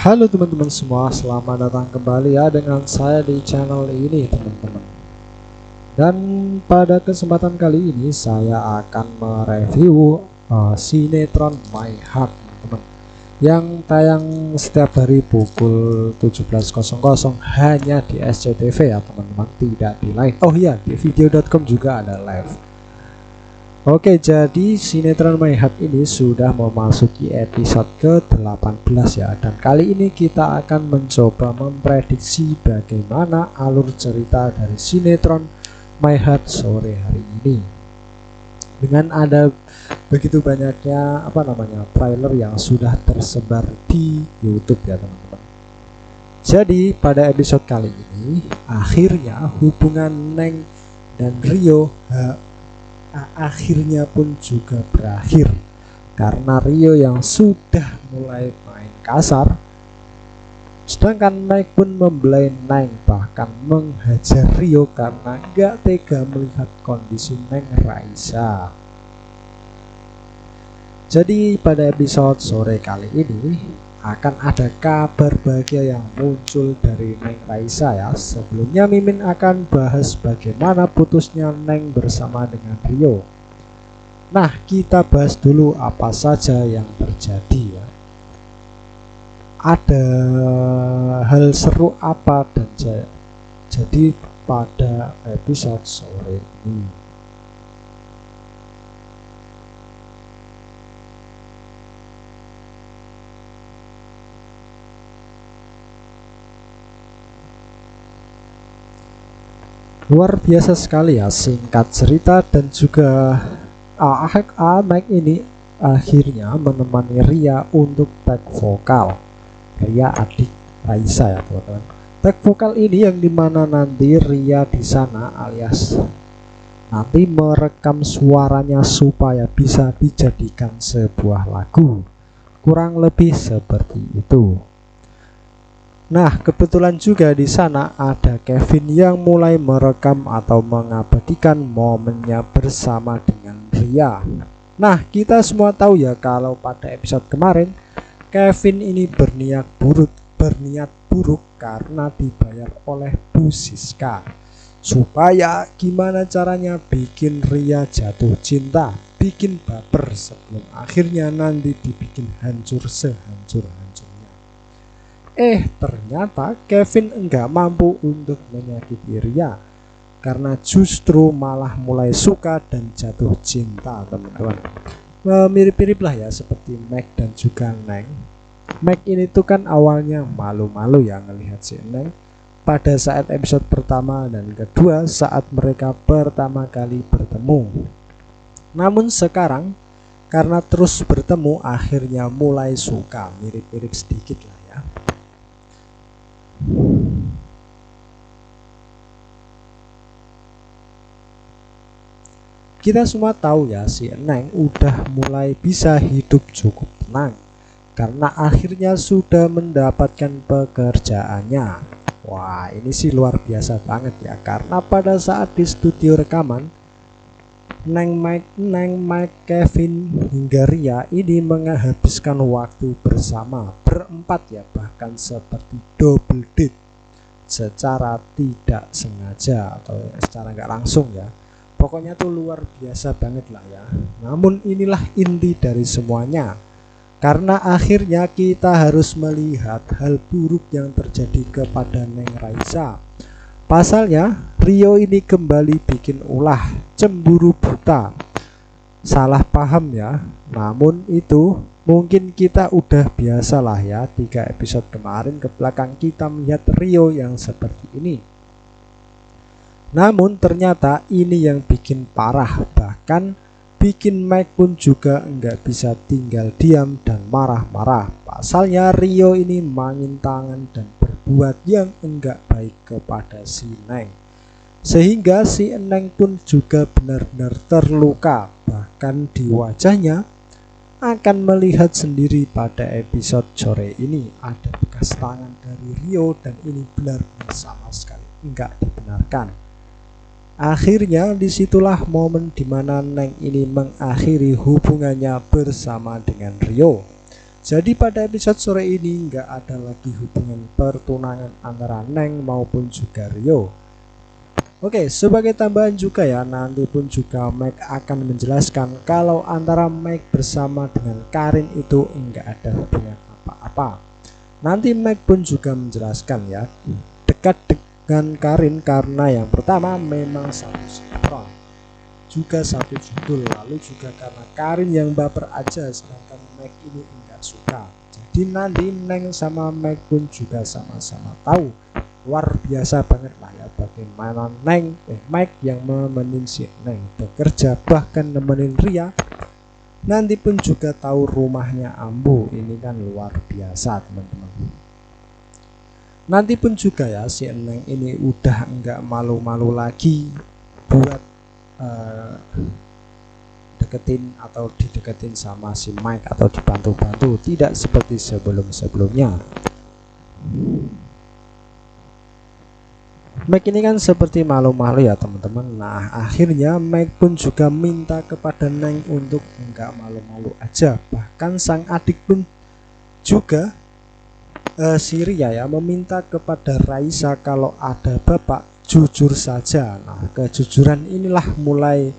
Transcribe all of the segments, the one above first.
Halo teman-teman semua, selamat datang kembali ya dengan saya di channel ini teman-teman. Dan pada kesempatan kali ini saya akan mereview sinetron My Heart teman-teman, yang tayang setiap hari pukul 17.00 hanya di SCTV ya teman-teman, tidak di live. Oh iya, di video.com juga ada live. Oke, jadi sinetron My Heart ini sudah memasuki episode ke-18 ya. Dan kali ini kita akan mencoba memprediksi bagaimana alur cerita dari sinetron My Heart sore hari ini. Dengan ada begitu banyaknya trailer yang sudah tersebar di YouTube ya teman-teman. Jadi pada episode kali ini akhirnya hubungan Neng dan Rio akhirnya pun juga berakhir karena Rio yang sudah mulai main kasar, sedangkan Mike pun membelai Neng, bahkan menghajar Rio karena gak tega melihat kondisi Neng Raisa. Jadi pada episode sore kali ini akan ada kabar bahagia yang muncul dari Neng Raisa ya. Sebelumnya Mimin akan bahas bagaimana putusnya Neng bersama dengan Rio. Nah, kita bahas dulu apa saja yang terjadi ya. Ada hal seru apa dan jadi pada episode sore ini. Luar biasa sekali ya, singkat cerita dan juga Mike ini akhirnya menemani Ria untuk tag vokal. Ria adik Raisa ya teman-teman. Tag vokal ini yang dimana nanti Ria di sana alias nanti merekam suaranya supaya bisa dijadikan sebuah lagu. Kurang lebih seperti itu. Nah, kebetulan juga di sana ada Kevin yang mulai merekam atau mengabadikan momennya bersama dengan Ria. Nah, kita semua tahu ya kalau pada episode kemarin Kevin ini berniat buruk karena dibayar oleh Bu Siska supaya gimana caranya bikin Ria jatuh cinta, bikin baper sebelum akhirnya nanti dibikin hancur sehancur-hancurnya. Ternyata Kevin enggak mampu untuk menyakiti Ria karena justru malah mulai suka dan jatuh cinta teman-teman. Mirip-mirip lah ya seperti Mike dan juga Neng. Mike ini tuh kan awalnya malu-malu ya ngelihat si Neng pada saat episode pertama dan kedua saat mereka pertama kali bertemu. Namun sekarang karena terus bertemu akhirnya mulai suka, mirip-mirip sedikit lah ya. Kita semua tahu ya si Neng udah mulai bisa hidup cukup tenang karena akhirnya sudah mendapatkan pekerjaannya. Wah, ini sih luar biasa banget ya, karena pada saat di studio rekaman Neng, Mike, Kevin hingga Ria ini menghabiskan waktu bersama berempat ya, bahkan seperti double date secara tidak sengaja atau secara nggak langsung ya. Pokoknya tuh luar biasa banget lah ya. Namun inilah inti dari semuanya, karena akhirnya kita harus melihat hal buruk yang terjadi kepada Neng Raisa. Pasalnya Rio ini kembali bikin ulah cemburu buta, salah paham ya. Namun itu mungkin kita udah biasa lah ya, 3 episode kemarin ke belakang kita melihat Rio yang seperti ini. Namun ternyata ini yang bikin parah, bahkan bikin Mike pun juga enggak bisa tinggal diam dan marah-marah. Pasalnya Rio ini main tangan dan berbuat yang enggak baik kepada si Neng, sehingga si Neng pun juga benar-benar terluka. Bahkan di wajahnya akan melihat sendiri pada episode sore ini ada bekas tangan dari Rio dan ini benar-benar sama sekali enggak dibenarkan. Akhirnya disitulah momen dimana Neng ini mengakhiri hubungannya bersama dengan Rio. Jadi pada episode sore ini nggak ada lagi hubungan pertunangan antara Neng maupun juga Rio. Oke, sebagai tambahan juga ya, nanti pun juga Mike akan menjelaskan kalau antara Mike bersama dengan Karin itu enggak ada hubungan apa-apa. Nanti Mike pun juga menjelaskan ya, dekat dengan Karin karena yang pertama memang satu sinetron, juga satu judul, lalu juga karena Karin yang baper aja sedangkan Mike ini enggak suka. Jadi nanti Neng sama Mike pun juga sama-sama tahu luar biasa banget lah ya bagaimana Mike yang nemenin si Neng bekerja, bahkan nemenin Ria. Nanti pun juga tahu rumahnya Ambu, ini kan luar biasa teman-teman. Nanti pun juga ya si Neng ini udah enggak malu-malu lagi buat deketin atau dideketin sama si Mike atau dibantu-bantu, tidak seperti sebelum-sebelumnya. Mike ini kan seperti malu-malu ya teman-teman. Nah akhirnya Mike pun juga minta kepada Neng untuk enggak malu-malu aja. Bahkan sang adik pun juga si Ria ya meminta kepada Raisa kalau ada bapak jujur saja. Nah kejujuran inilah mulai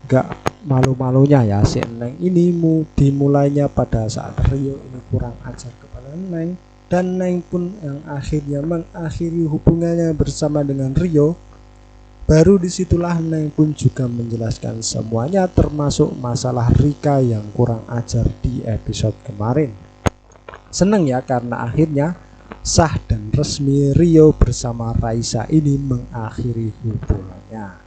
enggak malu-malunya ya si Neng ini dimulainya pada saat Rio ini kurang ajar kepada Neng. Dan Neng pun yang akhirnya mengakhiri hubungannya bersama dengan Rio. Baru disitulah Neng pun juga menjelaskan semuanya, termasuk masalah Rika yang kurang ajar di episode kemarin. Seneng ya karena akhirnya sah dan resmi Rio bersama Raisa ini mengakhiri hubungannya.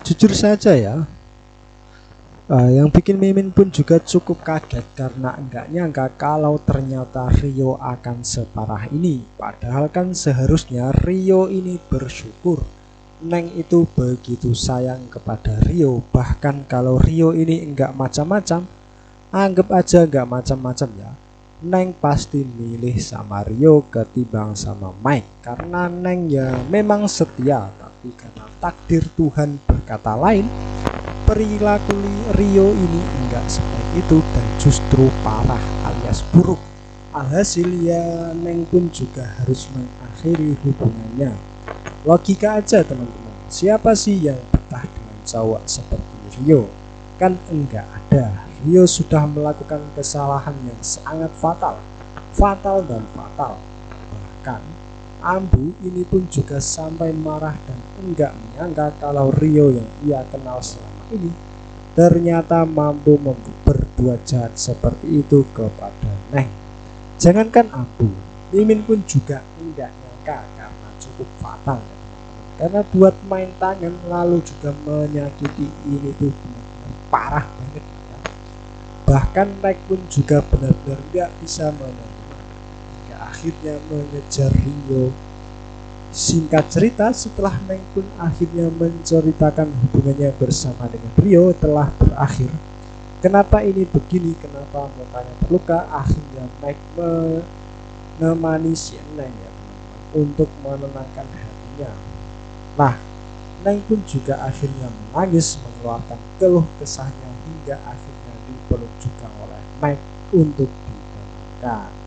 Jujur saja ya, yang bikin Mimin pun juga cukup kaget karena enggak nyangka kalau ternyata Rio akan separah ini. Padahal kan seharusnya Rio ini bersyukur Neng itu begitu sayang kepada Rio. Bahkan kalau Rio ini enggak macam-macam, anggap aja enggak macam-macam ya, Neng pasti milih sama Rio ketimbang sama Mike. Karena Neng ya memang setia, tapi karena takdir Tuhan berkata lain, perilaku Rio ini enggak sebaik itu dan justru parah alias buruk. Alhasil ya Neng pun juga harus mengakhiri hubungannya. Logika aja teman-teman, siapa sih yang betah dengan cowok seperti Rio? Kan enggak ada. Rio sudah melakukan kesalahan yang sangat fatal dan fatal. Bahkan Ambu ini pun juga sampai marah dan enggak menyangka kalau Rio yang ia kenal selama ini ternyata mampu berbuat jahat seperti itu kepada Neng. Jangankan Ambu, Mimin pun juga enggak nyangka karena cukup fatal ya teman-teman. Karena buat main tangan lalu juga menyakiti ini tuh benar-benar parah banget ya. Bahkan Mike pun juga benar-benar enggak bisa menerima hingga akhirnya mengejar Rio. Singkat cerita, setelah Neng pun akhirnya menceritakan hubungannya bersama dengan Rio telah berakhir. Kenapa ini begini, kenapa mukanya terluka, akhirnya Mike menemani si Neng ya teman-teman untuk menenangkan hatinya. Nah, Neng pun juga akhirnya menangis mengeluarkan keluh kesahnya hingga akhirnya dipeluk juga oleh Mike untuk ditenangkan.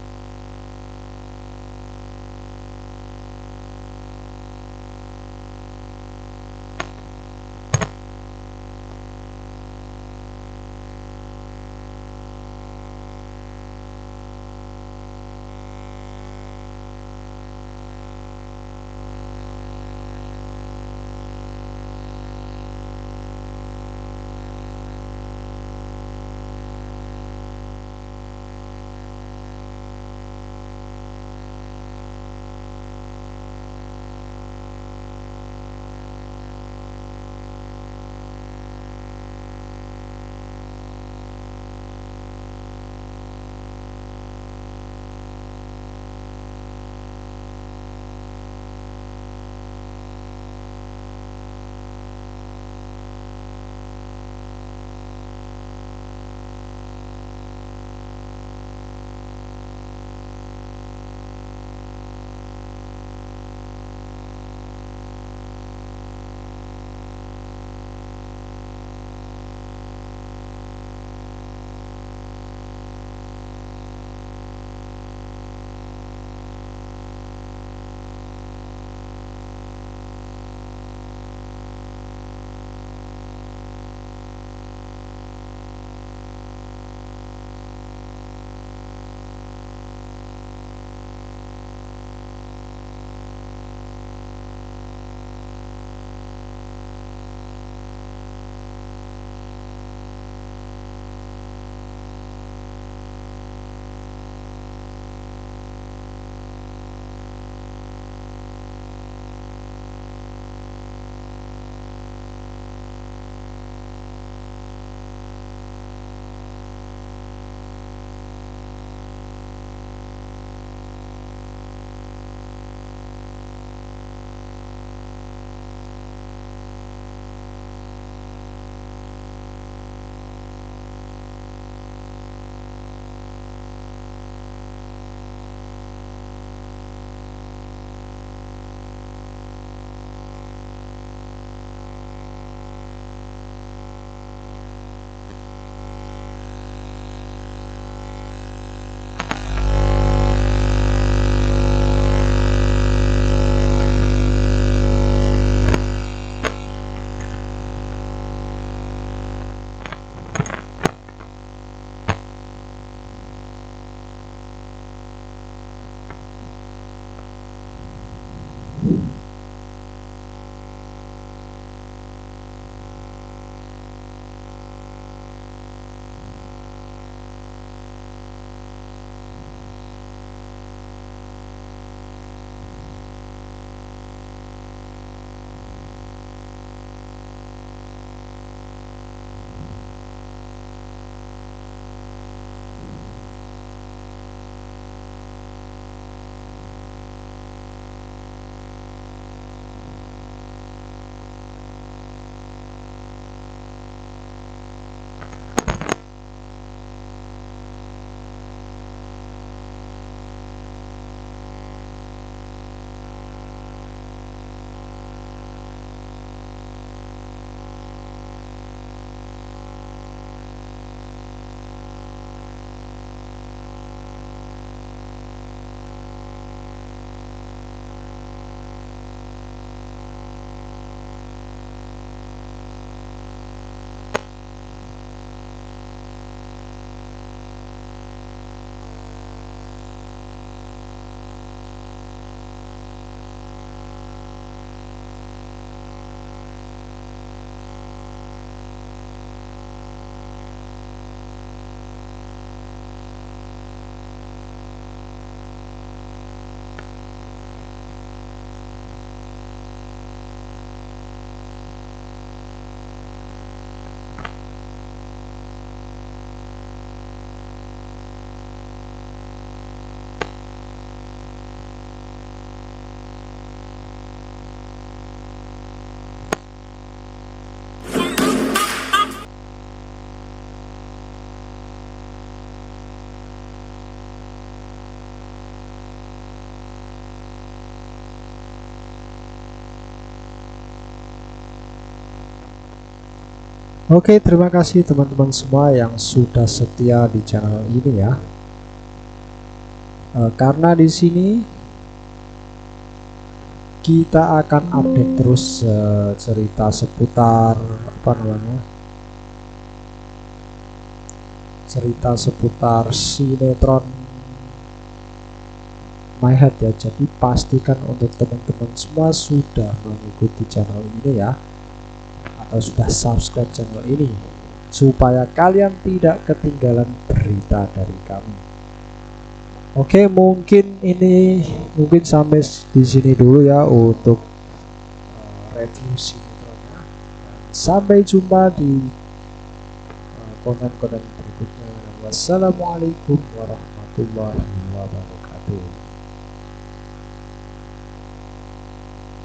Oke, terima kasih teman-teman semua yang sudah setia di channel ini ya. Karena di sini kita akan update terus cerita seputar cerita seputar sinetron My Heart ya. Jadi pastikan untuk teman-teman semua sudah mengikuti channel ini ya, atau sudah subscribe channel ini supaya kalian tidak ketinggalan berita dari kami. Oke, mungkin sampai di sini dulu ya untuk review sinetronnya. Sampai jumpa di konten-konten berikutnya. Wassalamualaikum warahmatullahi wabarakatuh.